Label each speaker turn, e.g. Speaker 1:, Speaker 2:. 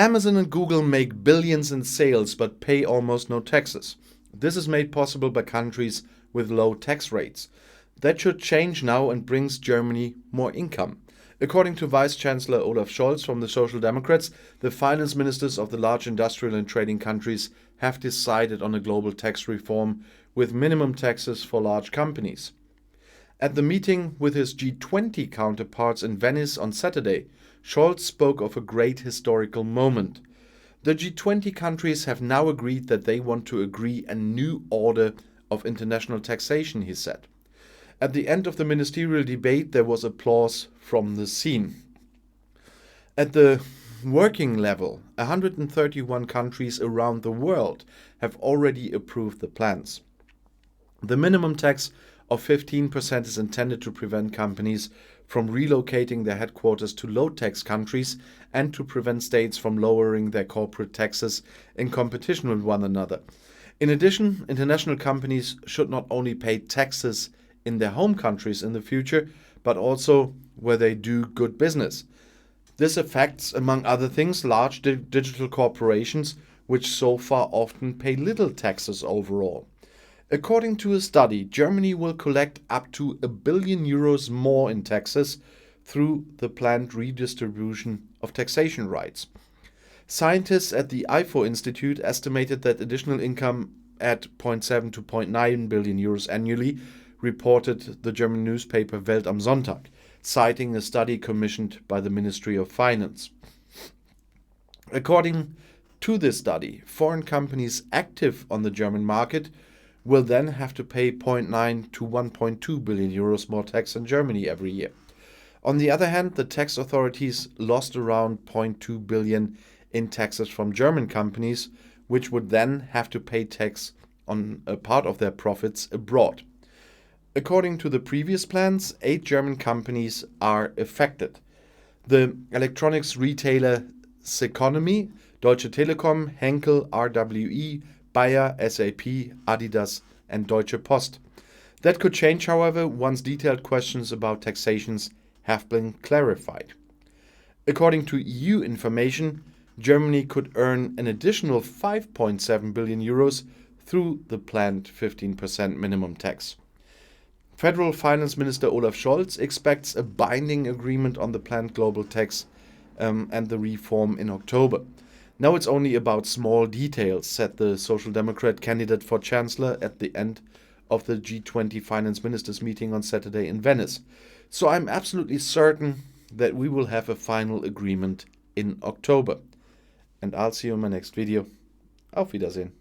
Speaker 1: Amazon and Google make billions in sales but pay almost no taxes. This is made possible by countries with low tax rates. That should change now and brings Germany more income. According to Vice Chancellor Olaf Scholz from the Social Democrats, the finance ministers of the large industrial and trading countries have decided on a global tax reform with minimum taxes for large companies. At the meeting with his G20 counterparts in Venice on Saturday, Scholz spoke of a great historical moment. The G20 countries have now agreed that they want to agree a new order of international taxation, he said. At the end of the ministerial debate, there was applause from the scene. At the working level, 131 countries around the world have already approved the plans. The minimum tax of 15% is intended to prevent companies from relocating their headquarters to low-tax countries and to prevent states from lowering their corporate taxes in competition with one another. In addition, international companies should not only pay taxes in their home countries in the future, but also where they do good business. This affects, among other things, large digital corporations, which so far often pay little taxes overall. According to a study, Germany will collect up to €1 billion more in taxes through the planned redistribution of taxation rights. Scientists at the IFO Institute estimated that additional income at €0.7 to €0.9 billion annually, reported the German newspaper Welt am Sonntag, citing a study commissioned by the Ministry of Finance. According to this study, foreign companies active on the German market will then have to pay €0.9 to €1.2 billion more tax in Germany every year. On the other hand, the tax authorities lost around €0.2 billion in taxes from German companies, which would then have to pay tax on a part of their profits abroad. According to the previous plans, 8 German companies are affected. The electronics retailer Seconomy, Deutsche Telekom, Henkel, RWE, Bayer, SAP, Adidas and Deutsche Post. That could change, however, once detailed questions about taxations have been clarified. According to EU information, Germany could earn an additional €5.7 billion through the planned 15% minimum tax. Federal Finance Minister Olaf Scholz expects a binding agreement on the planned global tax and the reform in October. Now it's only about small details, said the Social Democrat candidate for Chancellor at the end of the G20 finance ministers meeting on Saturday in Venice. So I'm absolutely certain that we will have a final agreement in October. And I'll see you in my next video. Auf Wiedersehen.